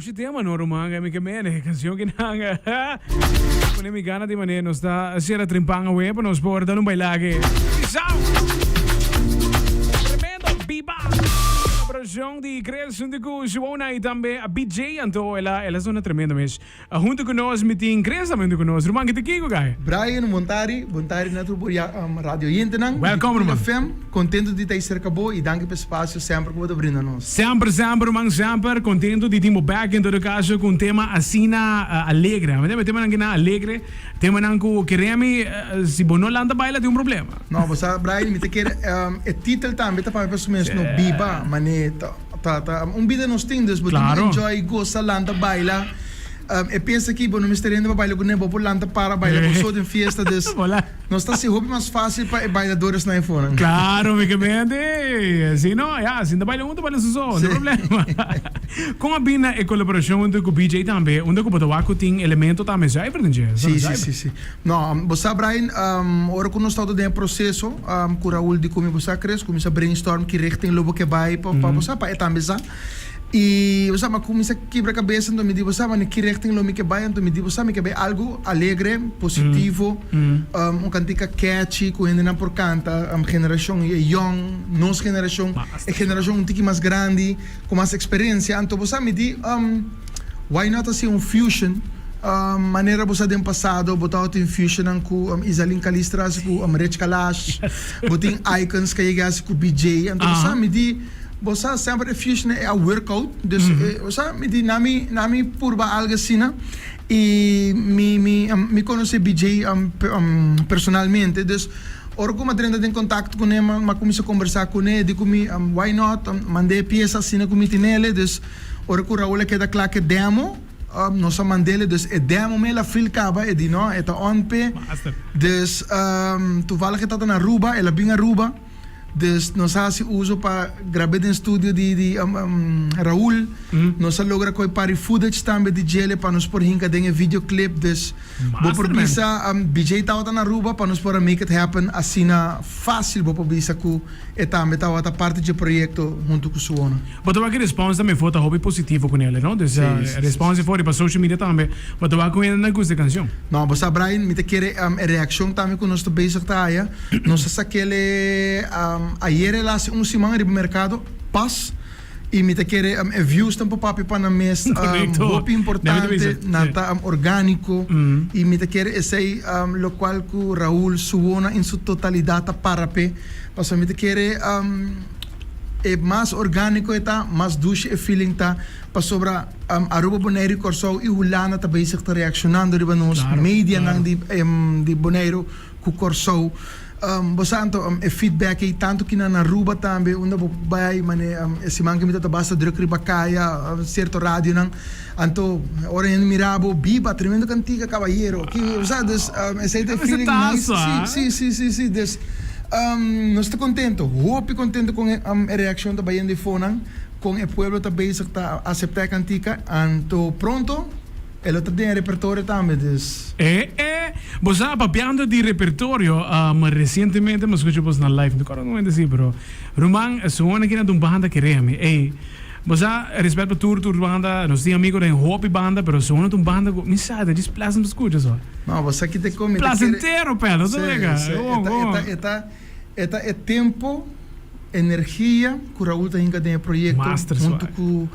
Si tema no romanga mi kemene canción que nanga. Pone mi gana di maneira nos da sera trimpanga we para nos portar um bailage. Tremendo biba. Produção de criação de Joana e também a BJ então ela é uma tremenda mas junto com nós meeting crescimento com nós romanga te kiko gai. Brian Montari na Radio Yentenang. Welcome romanga. FM, contento de estar acabou e danke pelo espaço sempre que você brinda nós. Sempre romanga sempre contento de timo back in todo caso com tema assina alegre. Mas tema não alegre, tema não que queremos se bono landa baila tem problema. Não, você Brian me te quer o título também tá para pessoas no biba, mané vida nos tem dus claro. Enjoy gosta landa baila pensa que não me estarendo para bailar com nebo por landa para bailar por só de fiesta dus não está se hobby mais fácil para bailadores na iPhone claro me mente se não se não baila muito baila só não problema com a bina e colaboração com o BJ também onde o botawaco tem elemento também já é verdade sim não você Brian ora que nós estamos dentro processo com Raul de como você cresce começa a brainstorm que richting lobo que vai para você para também já e você mas começa a quebrar cabeça então me diz você mas que richting lobo que vai então me diz você me que vai algo alegre positivo cantica catchy com ainda não por canta geração young nossa geração é geração um tique mais grande com mais experiência então você me diz why not assim fusion maneira você tem passado botar o fusion com Isalin Calistras com Rich Kalash botin icons que chegasse com BJ então você me diz você sempre fusion é a workout dus você me diz nami purba algo assim e me conhece BJ personalmente dus ora como a em contato com ele mas comecei a conversar com ele digo why not mandei peça assim com ele dus ora que o Raul queda claro que demo nossa mandele dus e demo me la filcaba e di no eta onpe dus toevallig het dat na Aruba ela bem Aruba dus nós hasi uso para gravar em estúdio de Raul nós logra coi pari footage também de gele para nos por hinka den videoclip dus bo por bisa BJ tawata na Aruba para nos por make it happen assina fácil bo por bisa ku eta metawata parte de projeto junto com Suona. Mas tu vai que responsa também foi hobby positivo com ele, não? Dus responsa foi para social media também. Mas tu vai com ele na gusta canção. Não, mas Brian me te quer reação também com nós bezig tá aí. Nós aquele ayer lá semana de mercado pas e me te quer views tampo papi para mes hobby importante nata orgânico e me te quer esse lo qual com Raul Suona em sua totalidade para pe Passa me te quer é mais orgânico está mais doce e feeling tá para sobra Aruba Bonaire Corso e Hulana tá bem se está reaccionando de nos media nang de Bonaire com Corso Bosanto feedback e tanto que na Aruba também onde vai mane esse man que me tá basta druk ribacaia certo rádio nang anto ora em Mirabo biba tremendo cantiga caballero que sabe esse feeling nice sim des nós estamos contentos, muito contentes com a reação da Bahia de Fona, com o povo também que está aceitar a cantica, então pronto, ele tem repertório também. Você papiando de repertório, recentemente, mas escutamos na live, não é assim, bro. Romang, Suona que não tem banda que reme, você respeita tour banda, nós temos amigos em hobby banda, mas Suona tem banda, me sabe, diz plasma escuta só. Não, você que tem como. Plasma inteiro, pelo, tudo legal. É tempo, energia que o Raul está em projeto junto com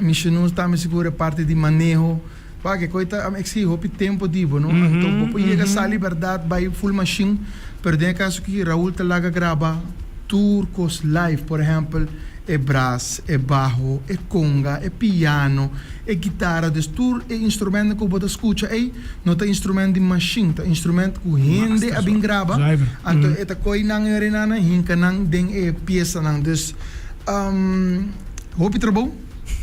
missionários também segura parte de manejo para que coita exige hobby tempo divo não então por chega essa liberdade vai full machine pero tem caso que Raul te laga grava turcos live por exemplo é brass, é bajo, é conga, é piano, é guitarra, destur é instrumento que você escuta aí, não é instrumento de machine, é instrumento que rende a bem grava, então é coi nang erenana, hinka nang den é peça nang, dus hobby trabalho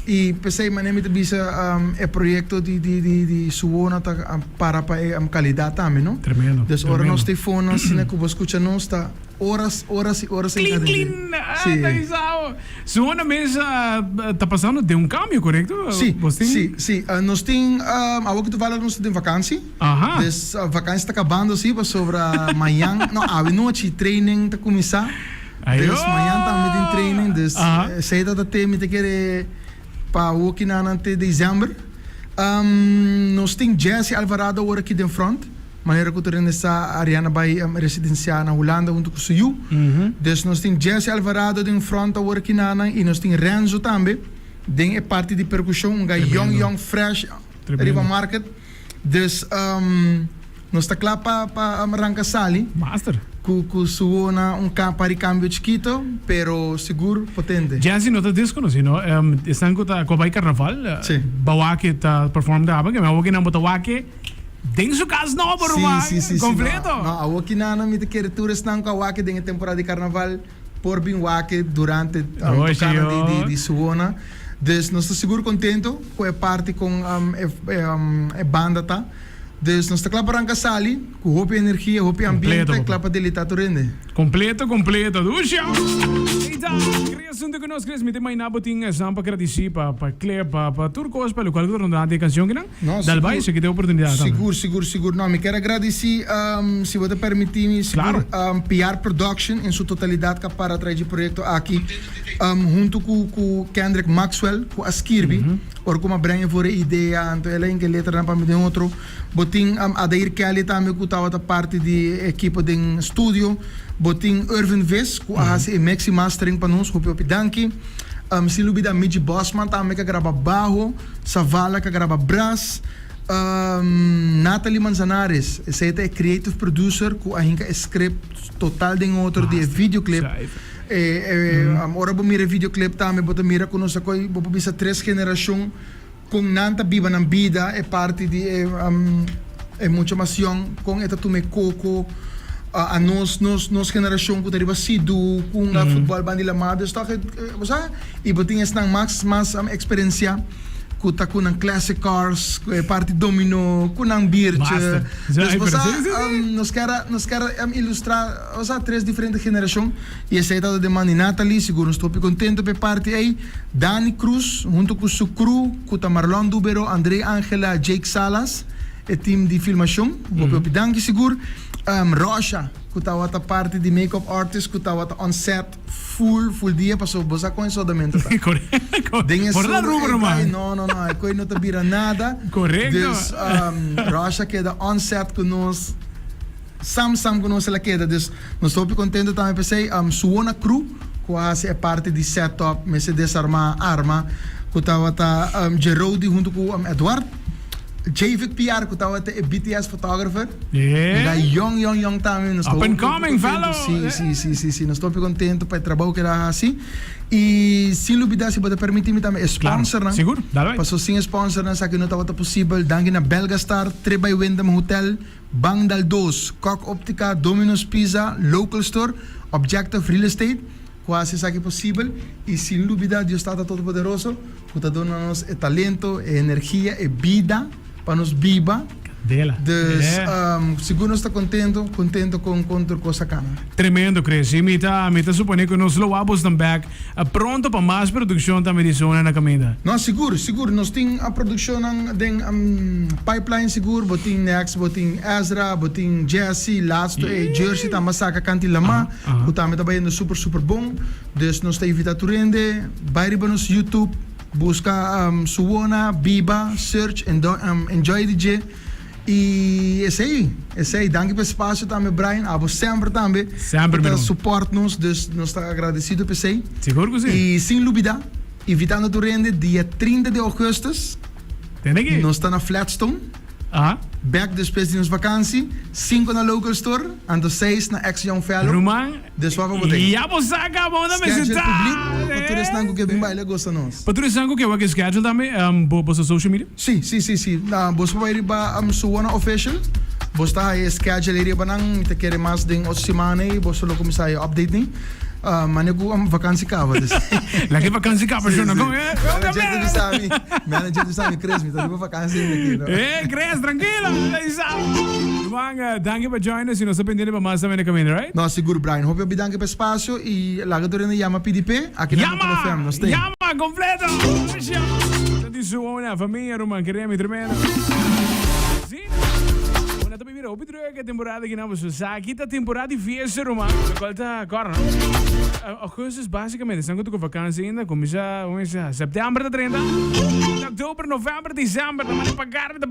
e pensei mané me bisa é projeto de Suona para qualidade também, não? Tremendo. Dus ora nós telefone, assim que você escuta nós está horas em cada dia. Suona mesmo está passando de cambio, correto? Sim. Nós temos agora que tu fala nós temos vakansie. Dus vakansie está acabando assim para sobre amanhã. Não, a noite training está começar. Dus amanhã também tem training. Dus sei dat tem me te querer para o que na ante dezembro. Nós tem Jesse Alvarado agora aqui de front. Maneira que eu tenho nessa Ariana Bay residencial na Holanda junto com o Suyu. Dus nós tem Jesse Alvarado de front agora aqui na e nós tem Renzo também. Den é parte de percussão, young, fresh, riba market. Dus nós está claro para arrancar sali. Master. Que suona para cambio chiquito, pero seguro, potente. Jazzy no está desconocido, ¿no? Están con Copa y Carnaval. Sí. Bawake está performando que me hago que no botawake. Den su casa no, pero sí, completo. No, hago que nada me te quiere tours não com wake den temporada de carnaval por bem wake durante tocada de suona. Dus nós estamos seguro contento com a parte com a banda tá. Dus nós está claro para arrancar sali, com roupa energia, roupa ambiente, claro para delitar tudo. Completo. Duxa! Então, criação de que nós queremos meter mais na botinha, são para agradecer, para clipe, para turcos, para o qual não dá de canção que não. Dal vai, se que tem oportunidade. Seguro. Não, me quero agradecer, se você permitir, claro. PR Production em sua totalidade que para trazer o projeto aqui, junto com Kendrick Maxwell, com a Skirby, ou como a Brian for a ideia, então ela em que letra para me dar outro. Botin Adair Kelly também que estava parte de equipe de estúdio. Botin Irvin Vess que a maxi mastering para nós, hope danke. Se lubida Midge Bossman também que grava barro, Savala que grava brass. Natalie Manzanares, essa é creative producer que a gente script total de outro de videoclip. Agora vou mirar videoclip também, vou mirar com nós aqui, vou bisa 3 gerações. Com nanta viva na vida é parte de muita emoção com esta tume coco a nós geração que deriva sido com a futebol bandila mado está que você e botinha esta mais experiência que tá com classic cars parte domino com beer nós quer ilustrar os 3 diferentes gerações e essa é a de Mani Natalie seguro estou contente pe parte aí Dani Cruz junto com su crew com Marlon Dubero André Angela Jake Salas e time de filmação vou danke seguro Rocha que estava a parte de make-up artist que estava on set full dia passou bosa com isolamento correto por dar rubro man não a coisa não te vira nada correto dus Rocha queda on set com nós sam com nós ela queda dus nós estou contente também pensei Suona Crew quase é parte de setup mas se desarmar arma que estava Gerodi junto com Eduardo JVIC PR que estava até BTS photographer. Young também. Up and coming fellow. Sim. Nós estamos contentes para o trabalho que era assim. E sem dúvida, se você permitir-me também, sponsor, claro. Seguro, dá passou sem sponsor, não sabe que não estava possível. Danke na Belgastar, Trebay Windham Hotel, Bang Dal 2, Cock Optica, Domino's Pizza, Local Store, Objective Real Estate. Quase sabe que é possível. E sem dúvida, Deus está todo poderoso. Que está dando-nos talento, energia e vida. Para nos viva. Dus, seguro está contento com coisa cana. Tremendo, Chris. E me tá supondo que nós loamos também pronto para mais produção também de zona na caminha. Não, seguro. Nós temos a produção de pipeline seguro, botin Next, botin Ezra, botin Jesse, Lasto e Jersey, também saca canti lama, que também está indo super bom. Dus nós temos evitado rende, vai para nos YouTube, busca Suona, Biba, search, enjoy DJ. E esse aí, danke pelo espaço também, Brian, abo sempre também. Sempre, suporta-nos, dus nós estamos agradecidos por isso. Seguro que sim. E sem dúvida, evitando o rende, dia 30 de agosto, nós estamos na Flatstone. Back depois de nossa vakantie, 5 na Local Store, en de 6 na Ex-Young Fellow. Roman, dus wat we moeten. Ja, bosaca, vamos dar visitar. Schedule publiek, para todos nango que bem baile gosta nós. Para todos nango que vai schedule também, bosa social media? Sim. Na bosa vai ir para Suona official. Bosta aí schedule ir para nang, te quer mais de 8 semanas, bosa lo começar a update nem. Mas eu vakantie cava. Lagi vakantie cava, Jona. Manager do Sami, Cres, me tá de vakantie aqui. Cres, tranquilo. Manga, danke por join us. E nós aprendemos mais também na caminho, right? Não, seguro, Brian. Hope eu danke pelo espaço e lá que eu Yama PDP, aqui na FM, nós temos. Yama, completo. Isso, família, Roman, queremos tremendo. Sim. Una também virou. Obi druk a temporada que não so aqui tá temporada de fiesta, Roman. Colta, corre. Augustus basicamente, estão com vakansie ainda, começa setembro de 30. Oktober, november, december, dan moet ik pagar met de